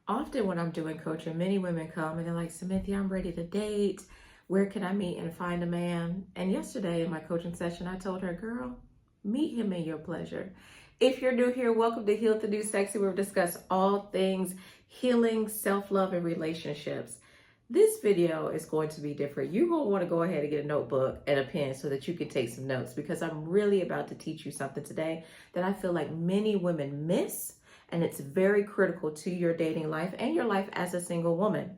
Often when I'm doing coaching, many women come and they're like, Cynthia, I'm ready to date. Where can I meet and find a man? And yesterday in my coaching session, I told her, girl, meet him in your pleasure. If you're new here, welcome to Heal the New Sexy, where we discuss all things healing, self-love, and relationships. This video is going to be different. You're going to want to go ahead and get a notebook and a pen so that you can take some notes, because I'm really about to teach you something today that I feel like many women miss, and it's very critical to your dating life and your life as a single woman.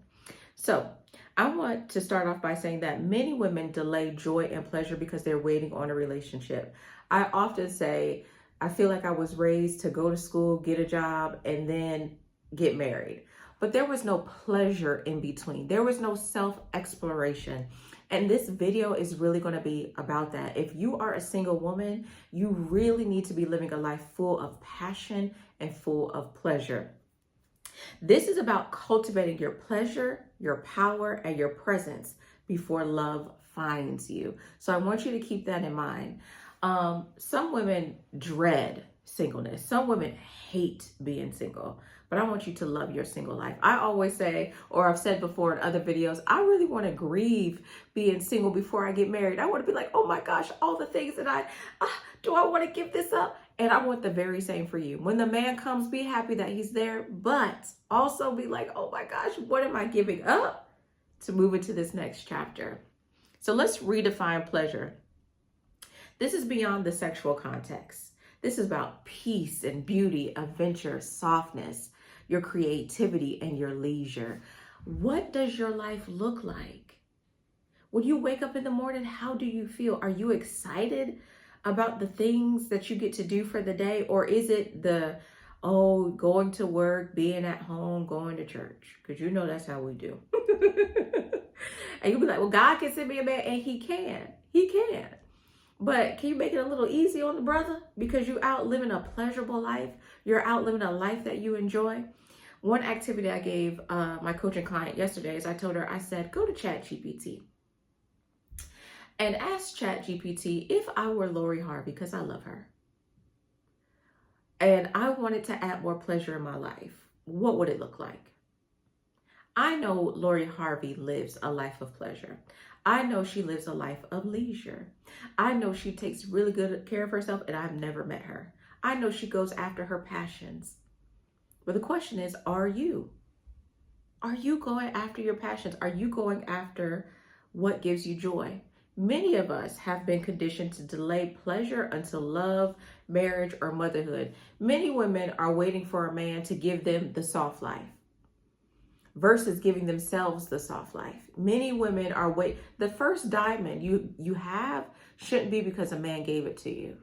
So I want to start off by saying that many women delay joy and pleasure because they're waiting on a relationship. I often say, I feel like I was raised to go to school, get a job, and then get married. But there was no pleasure in between. There was no self-exploration. And this video is really going to be about that. If you are a single woman, you really need to be living a life full of passion and full of pleasure. This is about cultivating your pleasure, your power, and your presence before love finds you. So I want you to keep that in mind. Some women dread singleness. Some women hate being single, but I want you to love your single life. I always say, or I've said before in other videos, I really want to grieve being single before I get married. I want to be like, oh my gosh, all the things that do I want to give this up? And I want the very same for you. When the man comes, be happy that he's there, but also be like, oh my gosh, what am I giving up to move into this next chapter? So let's redefine pleasure. This is beyond the sexual context. This is about peace and beauty, adventure, softness, your creativity, and your leisure. What does your life look like? When you wake up in the morning, how do you feel? Are you excited about the things that you get to do for the day? Or is it going to work, being at home, going to church? Because you know that's how we do. And you'll be like, well, God can send me a man, and he can. He can. But can you make it a little easy on the brother? Because you're out living a pleasurable life. You're out living a life that you enjoy. One activity I gave my coaching client yesterday is I told her, I said, go to ChatGPT and ask ChatGPT if I were Lori Harvey, because I love her, and I wanted to add more pleasure in my life, what would it look like? I know Lori Harvey lives a life of pleasure. I know she lives a life of leisure. I know she takes really good care of herself, and I've never met her. I know she goes after her passions. But the question is, are you? Are you going after your passions? Are you going after what gives you joy? Many of us have been conditioned to delay pleasure until love, marriage, or motherhood. Many women are waiting for a man to give them the soft life versus giving themselves the soft life. Many women are the first diamond you have shouldn't be because a man gave it to you.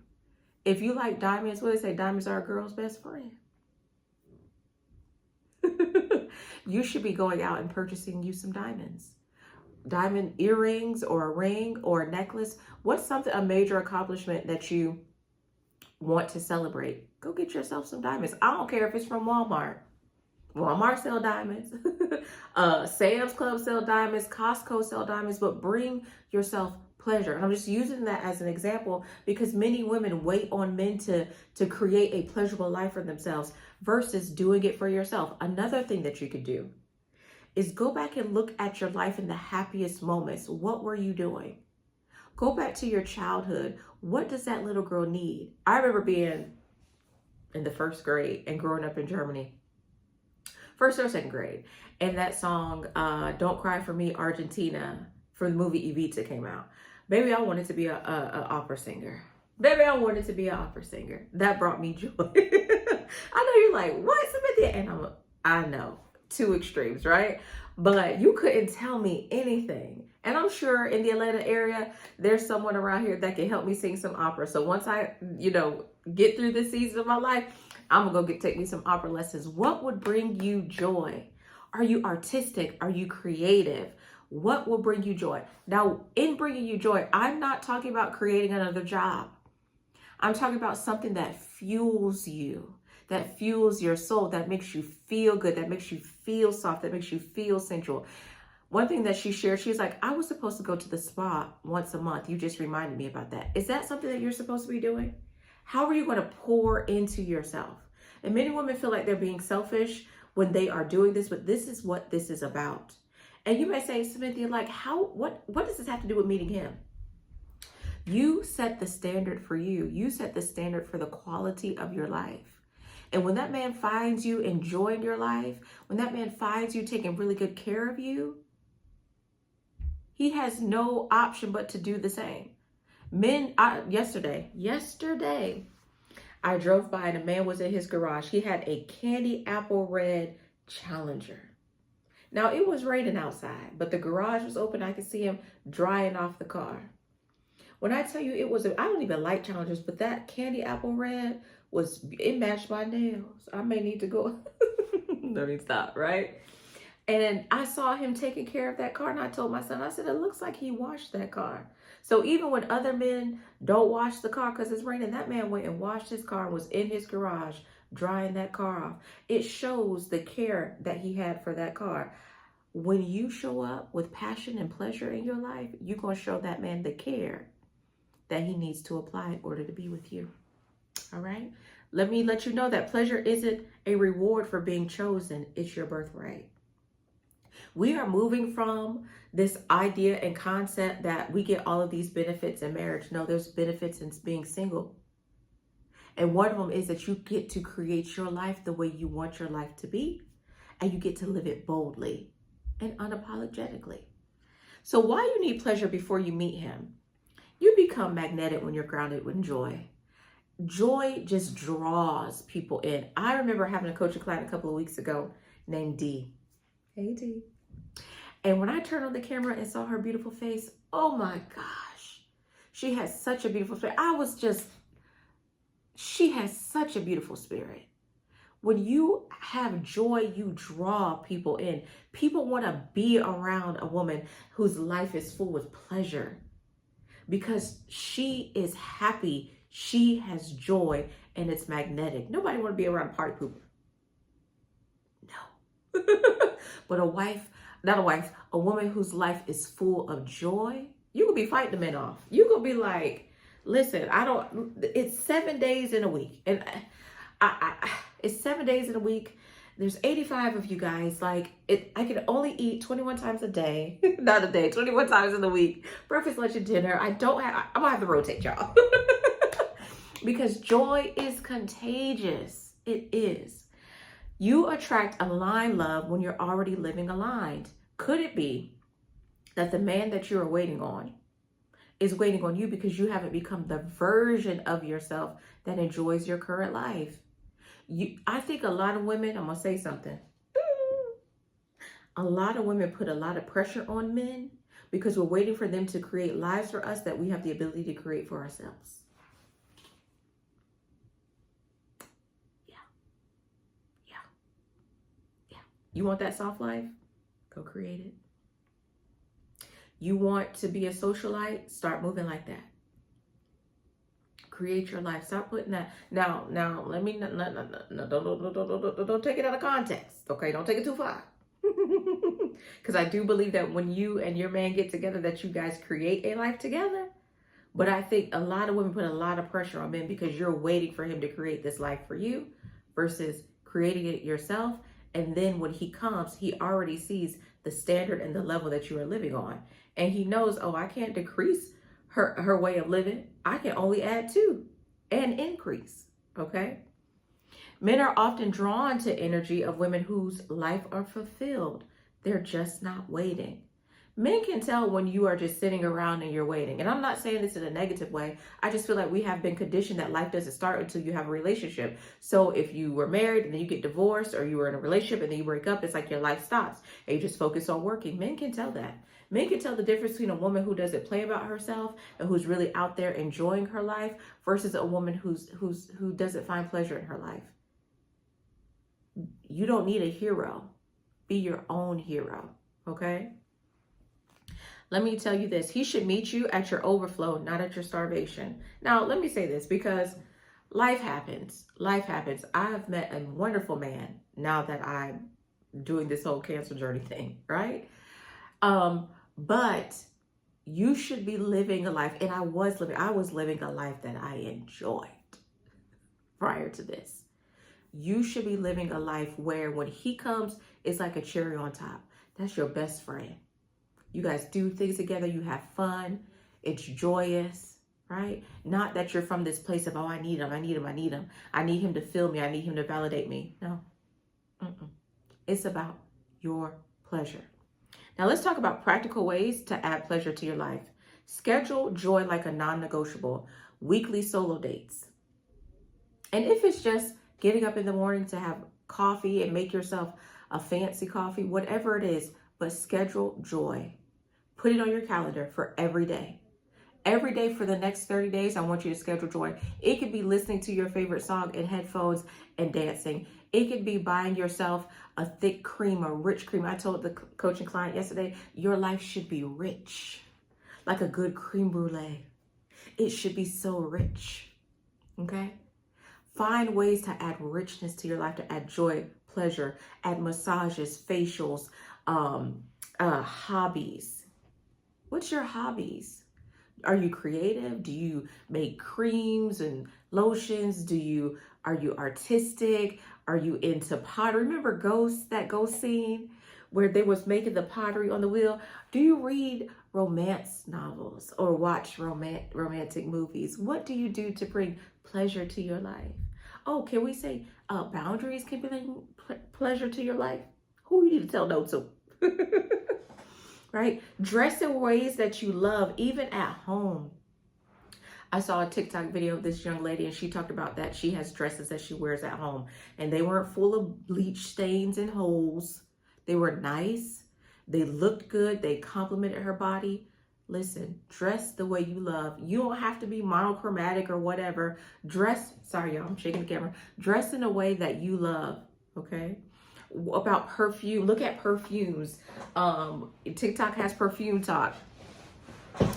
If you like diamonds, what do they say? Diamonds are a girl's best friend. You should be going out and purchasing you some diamonds. Diamond earrings or a ring or a necklace. What's a major accomplishment that you want to celebrate? Go get yourself some diamonds. I don't care if it's from Walmart. Walmart sell diamonds. Sam's Club sell diamonds. Costco sell diamonds. But bring yourself pleasure. And I'm just using that as an example because many women wait on men to create a pleasurable life for themselves versus doing it for yourself. Another thing that you could do is go back and look at your life in the happiest moments. What were you doing? Go back to your childhood. What does that little girl need? I remember being in the first grade and growing up in Germany. First or second grade. And that song, Don't Cry For Me, Argentina, from the movie Evita came out. Baby, I wanted to be an opera singer. Baby, I wanted to be an opera singer. That brought me joy. I know you're like, what, Cynthia? And I know, two extremes, right? But you couldn't tell me anything. And I'm sure in the Atlanta area, there's someone around here that can help me sing some opera. So once I, get through this season of my life, I'm gonna go take me some opera lessons. What would bring you joy? Are you artistic? Are you creative? What will bring you joy? Now, in bringing you joy, I'm not talking about creating another job. I'm talking about something that fuels you, that fuels your soul, that makes you feel good, that makes you feel soft, that makes you feel sensual. One thing that she shared, she was like, I was supposed to go to the spa once a month. You just reminded me about that. Is that something that you're supposed to be doing? How are you going to pour into yourself? And many women feel like they're being selfish when they are doing this, but this is what this is about. And you may say, Cynthia, like, what does this have to do with meeting him? You set the standard for you. You set the standard for the quality of your life. And when that man finds you enjoying your life, when that man finds you taking really good care of you, he has no option but to do the same. Yesterday, I drove by and a man was in his garage. He had a candy apple red Challenger. Now, it was raining outside, but the garage was open. I could see him drying off the car. When I tell you I don't even like Challengers, but that candy apple red it matched my nails. I may need to go. Let me stop, right? And I saw him taking care of that car, and I told my son, I said, it looks like he washed that car. So even when other men don't wash the car because it's raining, that man went and washed his car and was in his garage drying that car off. It shows the care that he had for that car. When you show up with passion and pleasure in your life, you're going to show that man the care that he needs to apply in order to be with you. All right? Let me let you know that pleasure isn't a reward for being chosen. It's your birthright. We are moving from this idea and concept that we get all of these benefits in marriage. No, there's benefits in being single. And one of them is that you get to create your life the way you want your life to be, and you get to live it boldly and unapologetically. So why you need pleasure before you meet him? You become magnetic when you're grounded with joy. Joy just draws people in. I remember having a coaching client a couple of weeks ago named Dee. Hey, Dee. And when I turned on the camera and saw her beautiful face, oh my gosh, she has such a beautiful spirit. She has such a beautiful spirit. When you have joy, you draw people in. People want to be around a woman whose life is full with pleasure because she is happy. She has joy and it's magnetic. Nobody want to be around a party pooper. No. But a woman whose life is full of joy, you could be fighting the men off. You could be like, listen, it's 7 days in a week. And it's 7 days in a week. There's 85 of you guys. I can only eat 21 times a day. Not a day, 21 times in the week. Breakfast, lunch, and dinner. I'm going to have to rotate y'all. Because joy is contagious. It is. You attract aligned love when you're already living aligned. Could it be that the man that you are waiting on is waiting on you because you haven't become the version of yourself that enjoys your current life? I think a lot of women, I'm going to say something. A lot of women put a lot of pressure on men because we're waiting for them to create lives for us that we have the ability to create for ourselves. You want that soft life? Go create it. You want to be a socialite? Start moving like that. Create your life. Stop putting that. Now, let me, don't take it out of context. Okay, don't take it too far. Because I do believe that when you and your man get together, that you guys create a life together. But I think a lot of women put a lot of pressure on men because you're waiting for him to create this life for you versus creating it yourself. And then when he comes, he already sees the standard and the level that you are living on. And he knows, oh, I can't decrease her way of living. I can only add to and increase. Okay. Men are often drawn to energy of women whose life are fulfilled. They're just not waiting. Men can tell when you are just sitting around and you're waiting. And I'm not saying this in a negative way. I just feel like we have been conditioned that life doesn't start until you have a relationship. So if you were married and then you get divorced, or you were in a relationship and then you break up, it's like your life stops and you just focus on working. Men can tell that. Men can tell the difference between a woman who doesn't play about herself and who's really out there enjoying her life versus a woman who doesn't find pleasure in her life. You don't need a hero. Be your own hero. Okay? Let me tell you this. He should meet you at your overflow, not at your starvation. Now, let me say this because life happens. Life happens. I've met a wonderful man now that I'm doing this whole cancer journey thing, right? But you should be living a life, and I was living a life that I enjoyed prior to this. You should be living a life where when he comes, it's like a cherry on top. That's your best friend. You guys do things together. You have fun. It's joyous, right? Not that you're from this place of, oh, I need him. I need him. I need him. I need him to feel me. I need him to validate me. No. Mm-mm. It's about your pleasure. Now let's talk about practical ways to add pleasure to your life. Schedule joy like a non-negotiable. Weekly solo dates. And if it's just getting up in the morning to have coffee and make yourself a fancy coffee, whatever it is, but schedule joy. Put it on your calendar for every day. Every day for the next 30 days, I want you to schedule joy. It could be listening to your favorite song in headphones and dancing. It could be buying yourself a thick cream, a rich cream. I told the coaching client yesterday, your life should be rich, like a good creme brulee. It should be so rich, okay? Find ways to add richness to your life, to add joy, pleasure, add massages, facials, hobbies. What's your hobbies? Are you creative? Do you make creams and lotions? Are you artistic? Are you into pottery? Remember that ghost scene where they was making the pottery on the wheel? Do you read romance novels or watch romantic movies? What do you do to bring pleasure to your life? Oh, can we say boundaries can bring pleasure to your life? Who you need to tell no to? Right? Dress in ways that you love, even at home. I saw a TikTok video of this young lady and she talked about that. She has dresses that she wears at home and they weren't full of bleach stains and holes. They were nice. They looked good. They complimented her body. Listen, dress the way you love. You don't have to be monochromatic or whatever. Sorry y'all, I'm shaking the camera. Dress in a way that you love, okay? About perfume, look at perfumes. TikTok has perfume talk.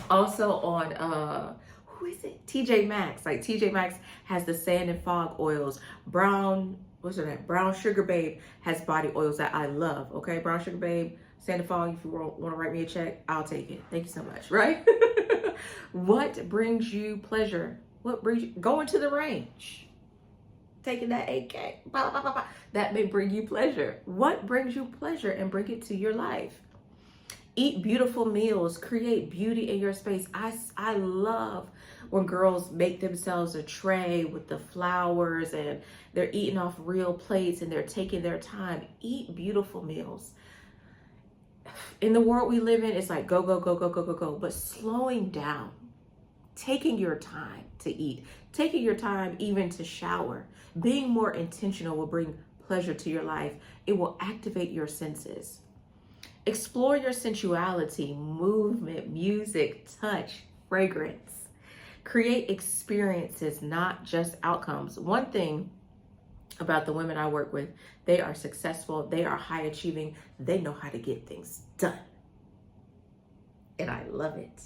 Also on, who is it? TJ Maxx. Like TJ Maxx has the sand and fog oils. Brown Sugar Babe has body oils that I love, okay? Brown Sugar Babe, sand and fog, if you want to write me a check, I'll take it. Thank you so much, right? What brings you pleasure? What brings you, going to the range? Taking that 8K, blah, blah, blah, blah. That may bring you pleasure. What brings you pleasure and bring it to your life? Eat beautiful meals, create beauty in your space. I love when girls make themselves a tray with the flowers and they're eating off real plates and they're taking their time. Eat beautiful meals. In the world we live in, it's like go, go, go, go, go, go, go, but slowing down, taking your time to eat, taking your time even to shower, being more intentional will bring pleasure to your life. It will activate your senses. Explore your sensuality, movement, music, touch, fragrance. Create experiences, not just outcomes. One thing about the women I work with, they are successful, they are high achieving, they know how to get things done. And I love it.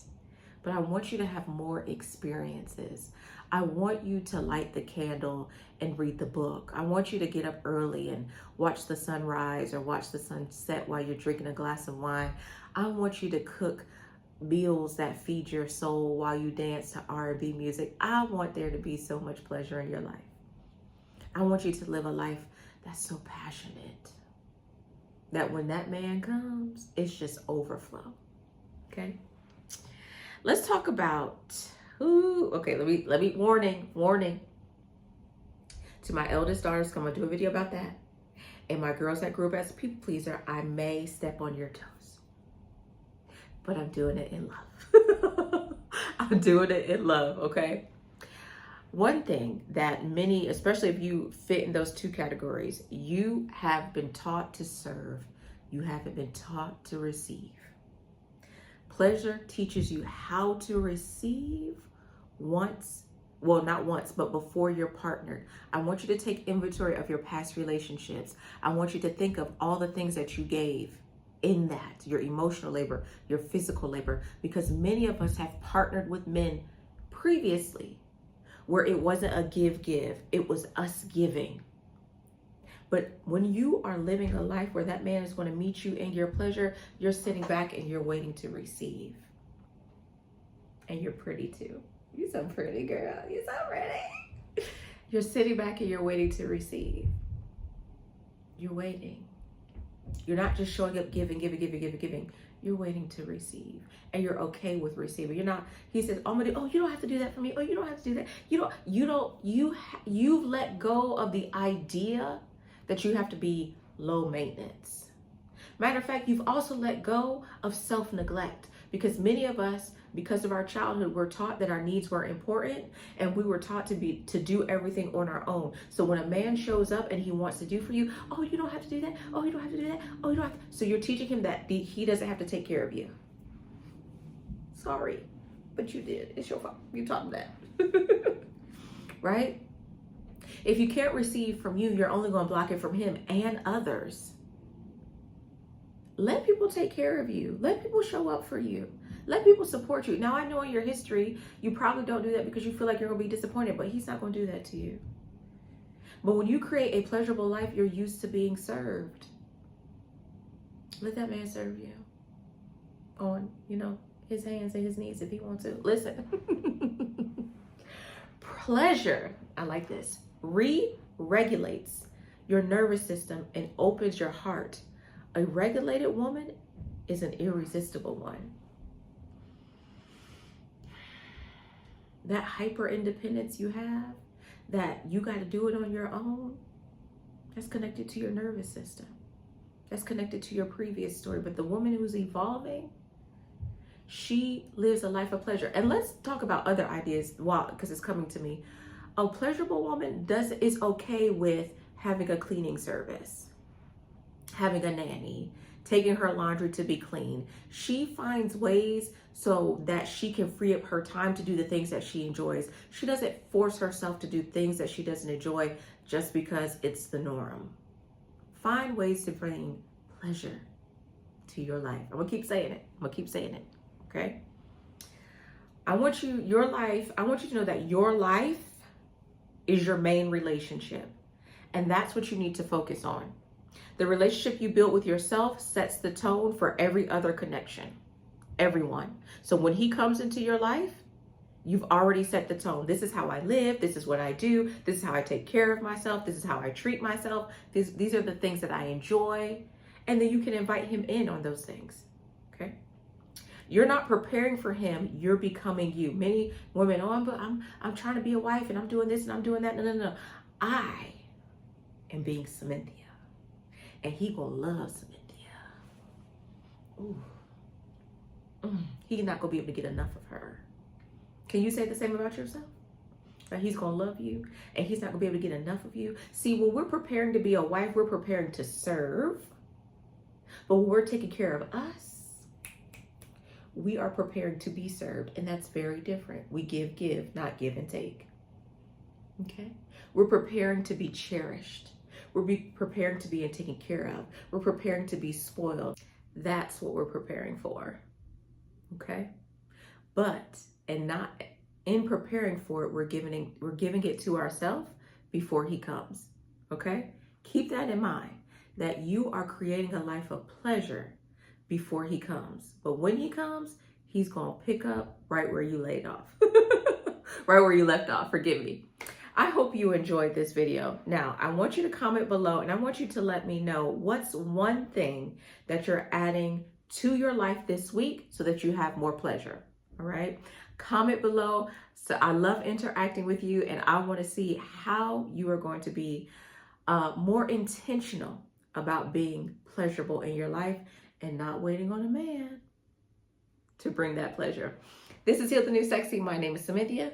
But I want you to have more experiences. I want you to light the candle and read the book. I want you to get up early and watch the sunrise or watch the sunset while you're drinking a glass of wine. I want you to cook meals that feed your soul while you dance to R&B music. I want there to be so much pleasure in your life. I want you to live a life that's so passionate that when that man comes, it's just overflow. Okay? Let's talk about, let me warning. To my eldest daughters, I'm gonna do a video about that. And my girls that grew up as a people pleaser, I may step on your toes, but I'm doing it in love. I'm doing it in love, okay? One thing that many, especially if you fit in those two categories, you have been taught to serve. You haven't been taught to receive. Pleasure teaches you how to receive not once, but before you're partnered. I want you to take inventory of your past relationships. I want you to think of all the things that you gave in that, your emotional labor, your physical labor, because many of us have partnered with men previously where it wasn't a give, it was us giving. But when you are living a life where that man is going to meet you in your pleasure, you're sitting back and you're waiting to receive. And you're pretty too. You're so pretty, girl. You're so pretty. You're sitting back and you're waiting to receive. You're waiting. You're not just showing up, giving. You're waiting to receive, and you're okay with receiving. You're not. He says, "Oh, you don't have to do that for me. Oh, you don't have to do that. You've let go of the idea that you have to be low maintenance. Matter of fact, you've also let go of self-neglect, because many of us, because of our childhood, we're taught that our needs were important, and we were taught to do everything on our own. So when a man shows up and he wants to do for you, oh, you don't have to do that. Oh, you don't have to do that. Oh, you don't have to. So you're teaching him that he doesn't have to take care of you. Sorry, but you did. It's your fault. You taught him that. Right? If you can't receive from you, you're only going to block it from him and others. Let people take care of you. Let people show up for you. Let people support you. Now, I know in your history, you probably don't do that because you feel like you're going to be disappointed, but he's not going to do that to you. But when you create a pleasurable life, you're used to being served. Let that man serve you on, his hands and his knees if he wants to. Listen. Pleasure, I like this, re-regulates your nervous system and opens your heart. A regulated woman is an irresistible one. That hyper independence you have, that you got to do it on your own, that's connected to your nervous system. That's connected to your previous story. But the woman who's evolving, she lives a life of pleasure. And let's talk about other ideas, because it's coming to me. A pleasurable woman is okay with having a cleaning service, having a nanny, taking her laundry to be clean. She finds ways so that she can free up her time to do the things that she enjoys. She doesn't force herself to do things that she doesn't enjoy just because it's the norm. Find ways to bring pleasure to your life. I'm gonna keep saying it. Okay? I want you to know that your life is your main relationship. And that's what you need to focus on. The relationship you build with yourself sets the tone for every other connection. Everyone. So when he comes into your life, you've already set the tone. This is how I live. This is what I do. This is how I take care of myself. This is how I treat myself. These are the things that I enjoy. And then you can invite him in on those things. Okay? You're not preparing for him. You're becoming you. Many women, I'm trying to be a wife and I'm doing this and I'm doing that. No. I am being Cynthia. And he gonna love Cynthia. Ooh. He's not gonna be able to get enough of her. Can you say the same about yourself? That he's gonna love you and he's not gonna be able to get enough of you. See, when we're preparing to be a wife, we're preparing to serve. But when we're taking care of us, we are preparing to be served. And that's very different. We give, not give and take. Okay? We're preparing to be cherished. We're preparing to be taken care of. We're preparing to be spoiled. That's what we're preparing for. Okay? But, and not in preparing for it, we're giving it to ourselves before he comes. Okay? Keep that in mind, that you are creating a life of pleasure before he comes. But when he comes, he's going to pick up right where you laid off. Right where you left off. Forgive me. I hope you enjoyed this video. Now, I want you to comment below and I want you to let me know what's one thing that you're adding to your life this week so that you have more pleasure. All right? Comment below. So I love interacting with you and I want to see how you are going to be more intentional about being pleasurable in your life and not waiting on a man to bring that pleasure. This is Heal the New Sexy. My name is Cynthia.